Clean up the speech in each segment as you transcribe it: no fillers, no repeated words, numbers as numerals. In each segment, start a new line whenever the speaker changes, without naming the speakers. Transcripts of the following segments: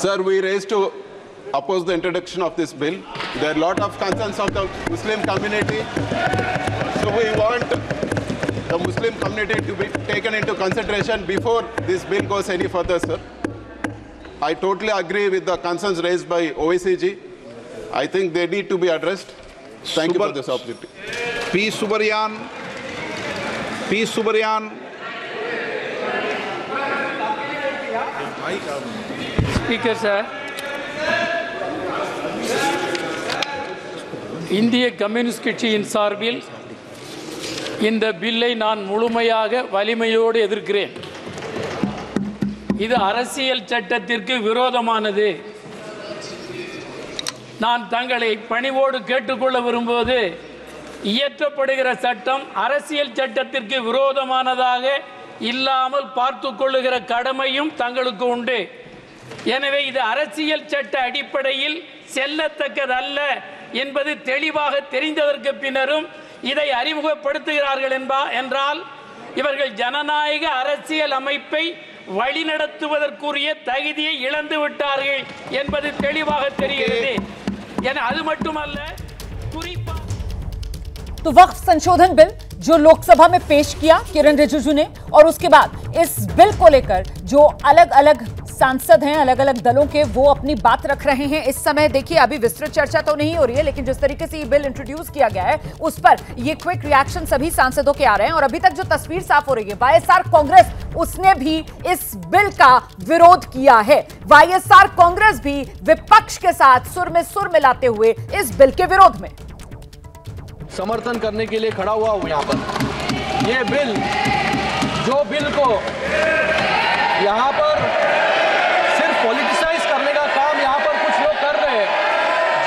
Sir, we raised to oppose the introduction of this bill. There are a lot of concerns of the Muslim community. So we want the Muslim community to be taken into consideration before this bill goes any further, sir. I totally agree with the concerns raised by OICG. I think they need to be addressed. Thank you for this opportunity.
P. Subarayan. P. Subarayan.
Speaker, sir. இந்திய communist கட்சியின் சார்பில் இந்த பில்லை நான் முழுமையாக வலிமையோடு எதிர்க்கிறேன். இது அரசியல் சட்டத்திற்கு விரோதமானது. நான் தங்களை பணிவோடு கேட்டுக்கொள்ள விரும்புவது, இயற்றப்படுகிற சட்டம் அரசியல் சட்டத்திற்கு விரோதமானதாக இல்லாமல் பார்த்து கொள்ளுகிற கடமையும் தங்களுக்கு உண்டு. எனவே இது அரசியல் சட்ட அடிப்படையில் செல்லத்தக்கதல்ல என்பது தெளிவாக தெரிந்ததற்கு பின்னரும் இதை அறிமுகப்படுத்துகிறார்கள் என்றால் இவர்கள் ஜனநாயக அரசியல் அமைப்பை வழிநடத்துவதற்குரிய தகுதியை இழந்து விட்டார்கள் என்பது தெளிவாக தெரிகிறது. அது மட்டுமல்ல, குறிப்பாக
तो वक्फ संशोधन बिल जो लोकसभा में पेश किया किरण रिजिजू ने, और उसके बाद इस बिल को लेकर जो अलग अलग सांसद हैं, अलग अलग दलों के, वो अपनी बात रख रहे हैं. इस समय देखिए, अभी विस्तृत चर्चा तो नहीं हो रही है, लेकिन जिस तरीके से ये बिल इंट्रोड्यूस किया गया है उस पर ये क्विक रिएक्शन सभी सांसदों के आ रहे हैं. और अभी तक जो तस्वीर साफ हो रही है, वाईएसआर कांग्रेस उसने भी इस बिल का विरोध किया है. वाईएसआर कांग्रेस भी विपक्ष के साथ सुर में सुर मिलाते हुए इस बिल के विरोध में
समर्थन करने के लिए खड़ा हुआ हूं. यहां पर ये बिल, जो बिल को यहां पर सिर्फ पॉलिटिसाइज करने का काम यहां पर कुछ लोग कर रहे हैं,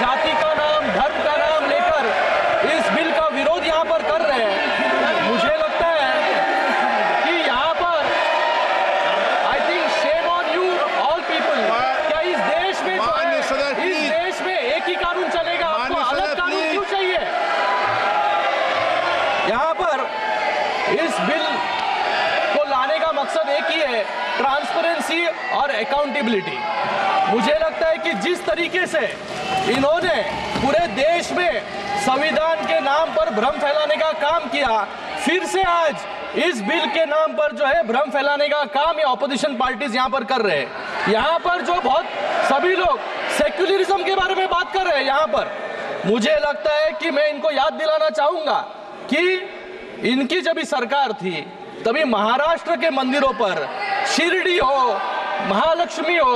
जाति का नाम, धर्म का नाम लेकर इस बिल का विरोध यहां पर कर रहे हैं. मुझे लगता है कि यहां पर I think shame on you all people. क्या इस देश में एक ही कानून चलेगा? आपको अलग कानून क्यों चाहिए? यहां पर इस बिल को लाने का मकसद एक ही है, ट्रांसपेरेंसी और अकाउंटेबिलिटी. मुझे लगता है कि जिस तरीके से इन्होंने पूरे देश में संविधान के नाम पर भ्रम फैलाने का काम किया, फिर से आज इस बिल के नाम पर जो है भ्रम फैलाने का काम ये ऑपोजिशन पार्टीज यहां पर कर रहे हैं. यहां पर जो बहुत सभी लोग सेक्युलरिज्म के बारे में बात कर रहे हैं, यहां पर मुझे लगता है कि मैं इनको याद दिलाना चाहूंगा कि इनकी जब सरकार थी तभी महाराष्ट्र के मंदिरों पर शिरडी हो, महालक्ष्मी हो,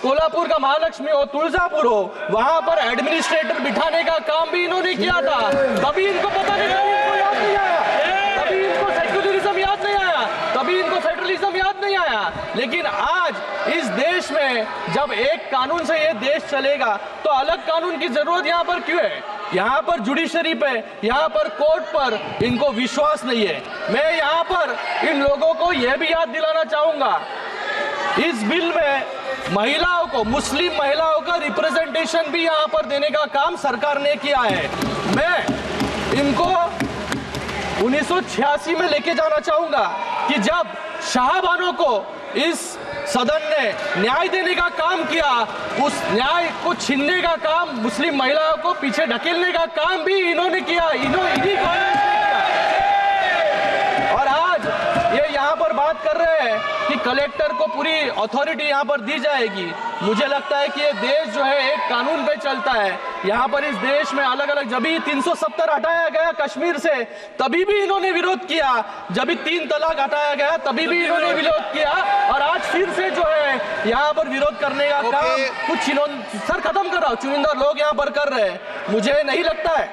कोल्हापुर का महालक्ष्मी हो, तुलजापुर हो, वहां पर एडमिनिस्ट्रेटर बिठाने का काम भी इन्होंने किया था. तभी इनको पता नहीं, इनको याद नहीं आया, तभी इनको सेक्युलरिज्म याद नहीं आया, तभी इनको फेडरलिज्म याद नहीं आया. लेकिन आज इस देश में जब एक कानून से ये देश चलेगा तो अलग कानून की जरूरत यहाँ पर क्यों है? यहाँ पर जुडिशरी पे, यहाँ पर कोर्ट पर इनको विश्वास नहीं है. मैं यहाँ पर इन लोगों को यह भी याद दिलाना चाहूंगा, इस बिल में महिलाओं को, मुस्लिम महिलाओं का रिप्रेजेंटेशन भी यहाँ पर देने का काम सरकार ने किया है. मैं इनको 1986 में लेके जाना चाहूंगा कि जब शाहबानो को इस सदन ने न्याय देने का काम किया, उस न्याय को छीनने का काम, मुस्लिम महिलाओं को पीछे ढकेलने का काम भी इन्होंने किया, इन्हीं और आज ये यहाँ पर बात कर रहे हैं कि कलेक्टर को पूरी अथॉरिटी यहाँ पर दी जाएगी. मुझे लगता है कि ये देश जो है एक कानून पे चलता है. यहाँ पर इस देश में अलग अलग, जब भी 370 हटाया गया कश्मीर से तभी भी इन्होंने विरोध किया, जब भी 3 तलाक हटाया गया तभी भी इन्होंने विरोध किया, और आज फिर से जो है यहाँ पर विरोध करने का काम कुछ इन्होंने, सर खत्म कर रहा हूँ, चुनिंदा लोग यहाँ पर कर रहे हैं. मुझे नहीं लगता है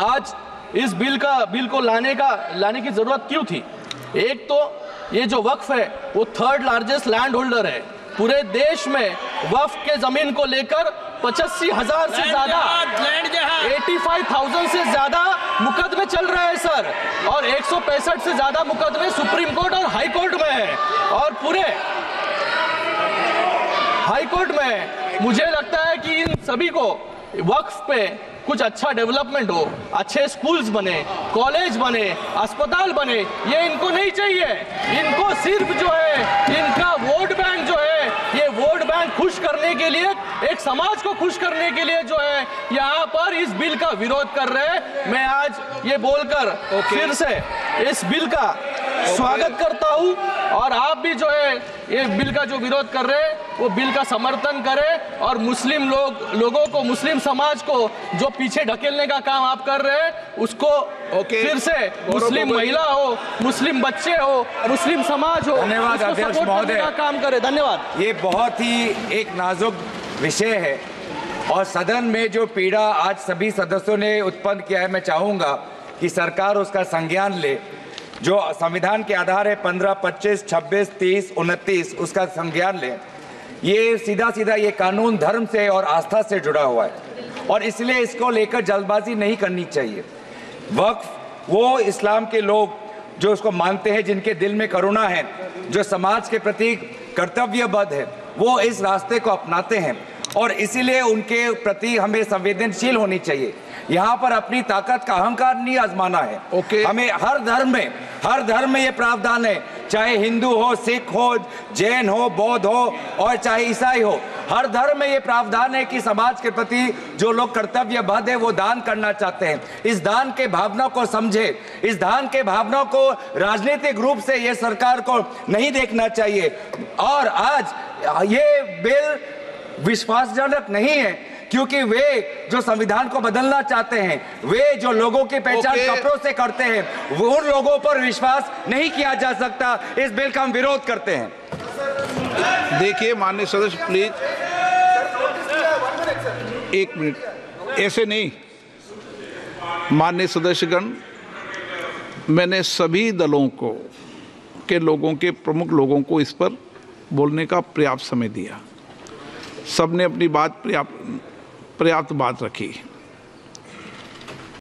आज इस बिल को लाने की जरूरत क्यों थी. एक तो ये जो वक्फ है वो 3rd लार्जेस्ट लैंड होल्डर है पूरे देश में. वक्फ के जमीन को लेकर 85,000 से ज्यादा, 85,000 से ज्यादा मुकदमे चल रहे हैं सर, और 165 से ज्यादा मुकदमे सुप्रीम कोर्ट और हाई कोर्ट में है. और पूरे हाई कोर्ट में मुझे लगता है कि इन सभी को वक्फ पे कुछ अच्छा डेवलपमेंट हो, अच्छे स्कूल्स बने, कॉलेज बने, अस्पताल बने, ये इनको नहीं चाहिए. इनको सिर्फ जो है इनका वोट बैंक जो है, ये वोट बैंक खुश करने के लिए, एक समाज को खुश करने के लिए जो है यहाँ पर इस बिल का विरोध कर रहे हैं। मैं आज ये बोलकर फिर से इस बिल का स्वागत करता हूँ और आप भी जो है ये बिल का जो विरोध कर रहे हैं वो बिल का समर्थन करें और मुस्लिम लोगों को, मुस्लिम समाज को जो पीछे ढकेलने का काम आप कर रहे हैं उसको फिर से मुस्लिम महिला हो, मुस्लिम बच्चे हो, मुस्लिम समाज हो,
धन्यवाद
उसको
अध्यक्ष
सपोर्ट करने
महोदय
का काम करें। धन्यवाद।
ये बहुत ही एक नाजुक विषय है और सदन में जो पीड़ा आज सभी सदस्यों ने उत्पन्न किया है, मैं चाहूंगा कि सरकार उसका संज्ञान ले। जो संविधान के आधार है 15, 25, 26, 30, 29 उसका संज्ञान ले। ये सीधा सीधा ये कानून धर्म से और आस्था से जुड़ा हुआ है और इसलिए इसको लेकर जल्दबाजी नहीं करनी चाहिए। वक्फ वो इस्लाम के लोग जो उसको मानते हैं, जिनके दिल में करुणा है, जो समाज के प्रति कर्तव्यबद्ध है, वो इस रास्ते को अपनाते हैं और इसीलिए उनके प्रति हमें संवेदनशील होनी चाहिए। यहाँ पर अपनी ताकत का अहंकार नहीं आजमाना है। हमें हर धर्म में ये प्रावधान है, चाहे हिंदू हो, सिख हो, जैन हो, बौद्ध हो और चाहे ईसाई हो, हर धर्म में ये प्रावधान है कि समाज के प्रति जो लोग कर्तव्यबद्ध है वो दान करना चाहते हैं। इस दान के भावना को समझे, इस दान के भावना को राजनीतिक रूप से ये सरकार को नहीं देखना चाहिए। और आज ये बिल विश्वासजनक नहीं है क्योंकि वे जो संविधान को बदलना चाहते हैं, वे जो लोगों की पहचान कपड़ों से करते हैं, वो उन लोगों पर विश्वास नहीं किया जा सकता। इस बिल का हम विरोध करते हैं।
देखिए माननीय सदस्य प्लीज एक मिनट, ऐसे नहीं। माननीय सदस्यगण, मैंने सभी दलों को के लोगों के प्रमुख लोगों को इस पर बोलने का पर्याप्त समय दिया। सबने अपनी बात पर्याप्त बात रखी।